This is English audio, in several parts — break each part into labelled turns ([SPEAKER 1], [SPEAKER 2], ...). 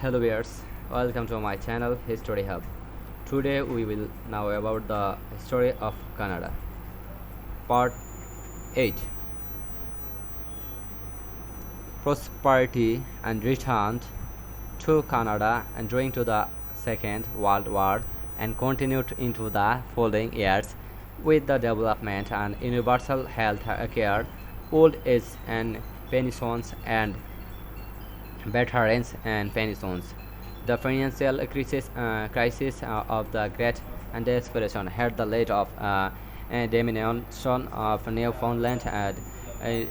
[SPEAKER 1] Hello viewers, welcome to my channel History Hub. Today we will know about the history of Canada. Part 8. Prosperity and returned to Canada and during to the Second World War and continued into the following years with the development and universal health care, old age and pensions and veterans and pensions. The financial crisis of the Great Depression had the led of diminution of Newfoundland and uh,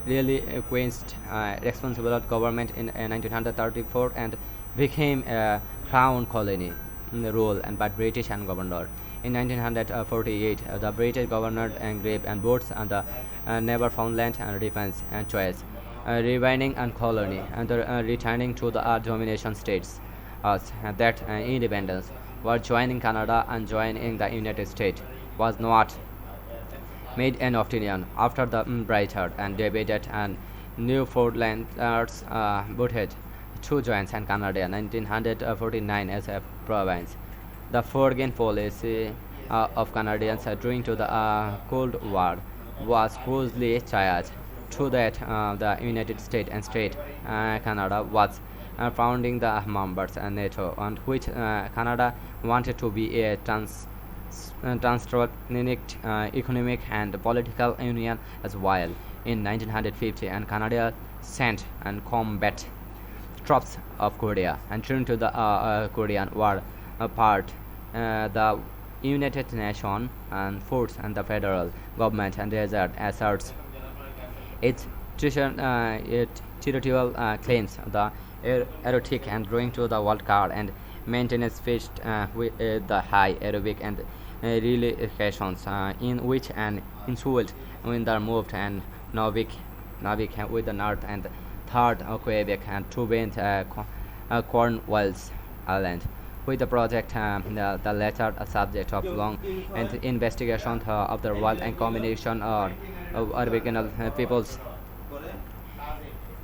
[SPEAKER 1] really quenched responsible government in 1934 and became a crown colony rule and by British and governor. In 1948, the British governor engraved and boards on the Newfoundland and defense and choice, rewinding and colony and returning to the domination states as that independence were joining Canada and joining the United States was not made an opinion after the brighter and debated and Newfoundlanders voted to join and Canada in 1949 as a province. The foreign policy of Canadians during to the Cold War was closely tied to that the United States and State Canada was founding the members and NATO, and which Canada wanted to be a transatlantic economic and political union as well. In 1950, and Canada sent and combat troops of Korea and turned to the Korean War part. The United Nations and force and the federal government and desert asserts its territorial claims, the erotic and growing to the world card and maintenance fished with the high aerobic and relocations in which an insult winder moved and Novik with the north and third Quebec and two bent Cornwallis Island. With the project, the latter a subject of long and investigation of the world and combination of Aboriginal peoples.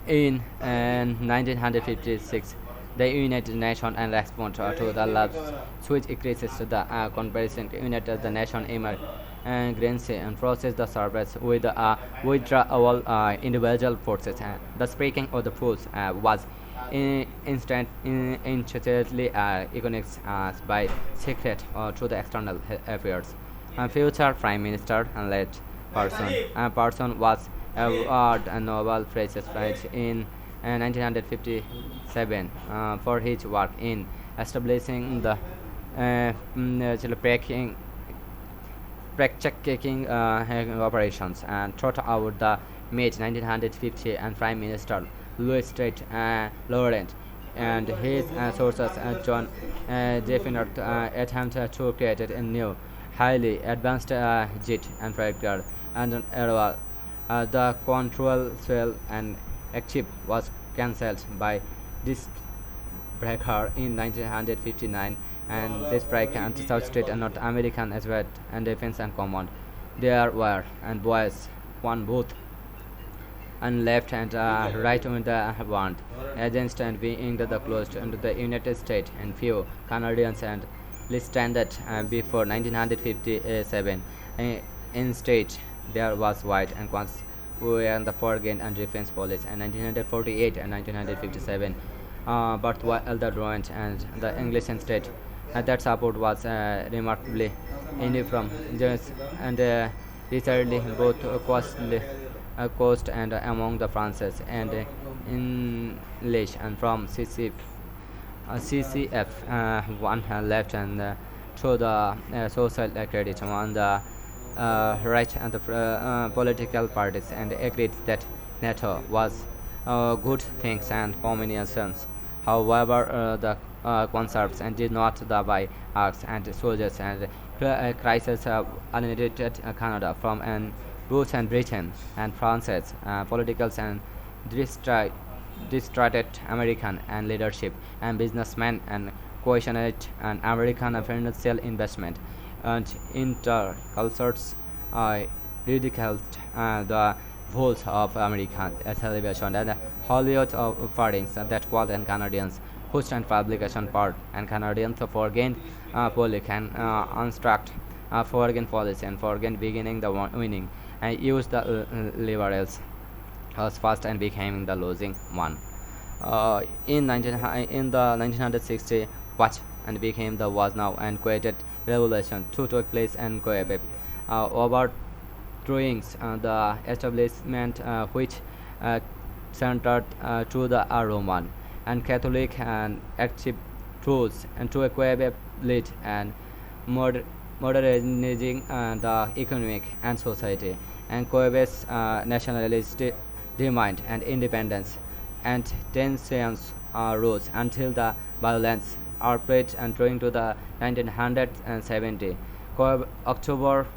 [SPEAKER 1] In 1956, the United Nations and response to the labs which increases the comparison United the Nation emergency and process the service with withdrawal individual forces. The speaking of the force was instantly economics by secret to the external affairs. Future Prime Minister and late person was awarded a Nobel Prize in 1957 for his work in establishing the breaking checking operations and throughout the mid 1950 and Prime Minister Louis Strait Laurent and his sources John definite attempt to create a new highly advanced jet and tractor and an era. The control cell and chip was cancelled by this breaker in 1959 and this break and South Street and North American as well and Defense and Command. There were and boys one booth and left and right on the band against and being the closed into the United States and few Canadians and listed before 1957 in state there was white and were the foreign and defense police and 1948 and 1957 but while the Joint and the English and state that support was remarkably from just and recently both costly coast and among the Frances and English and from CCF one left and to the social credit among the right and the political parties and agreed that NATO was good things and combinations. However, the concepts and did not the by arcs and soldiers and crisis alienated Canada from an Bruce and Britain and France's politicals and distracted American and leadership and businessmen and questioned an American financial investment and intercultures ridiculed the voice of American television and Hollywood of foreigners that called and Canadians host and publication part, and Canadians foregained public and unstruct foreign policy and foreign beginning the winning and used the liberals was first and became the losing one. In the 1960 watch and became the was now and created revolution to took place and Quebec. Overthrowings the establishment which uh, centered to the Roman and Catholic and active truths and to a Quebec lead and mod- modernizing the economic and society and Quebec's nationalist demand and independence and tensions rose until the violence outbreak and during to the 1970 October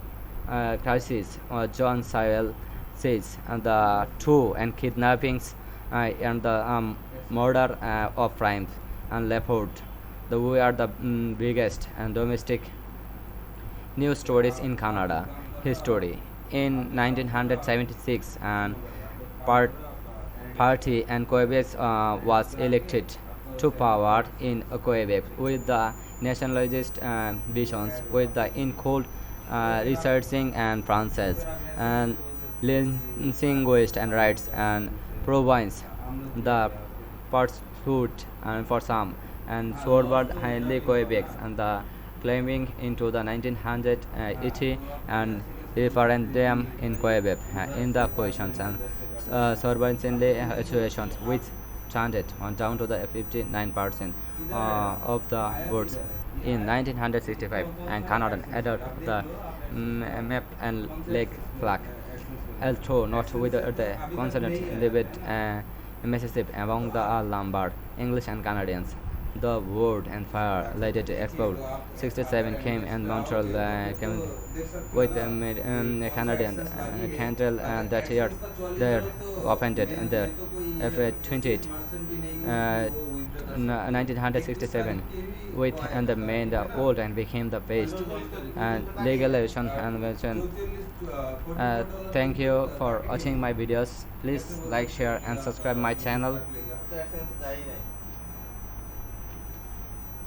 [SPEAKER 1] crisis. John Sewell says the two and kidnappings and the murder of crimes and Leopard. The we are the biggest and domestic news stories in Canada. History in 1976 and part party and Quebec was elected to power in Quebec with the nationalist visions with the include researching and Frances and linguist and rights and province the pursuit and for some and forward highly Quebec and the claiming into the 1980 and referendum in Quebec in the questions and survivingly situations which chanted on down to the 59% of the votes in 1965 and Canada added the map and leg flag although not with the consonant lived Mississippi among the Lombard English and Canadians. The word and fire later to explode. 67 came and Montreal came with Canadian Cantal and that year there opened it and there after 28 1967 with and the main the old and became the best and legalization and mention. Thank you for watching my videos. Please like, share and subscribe my channel.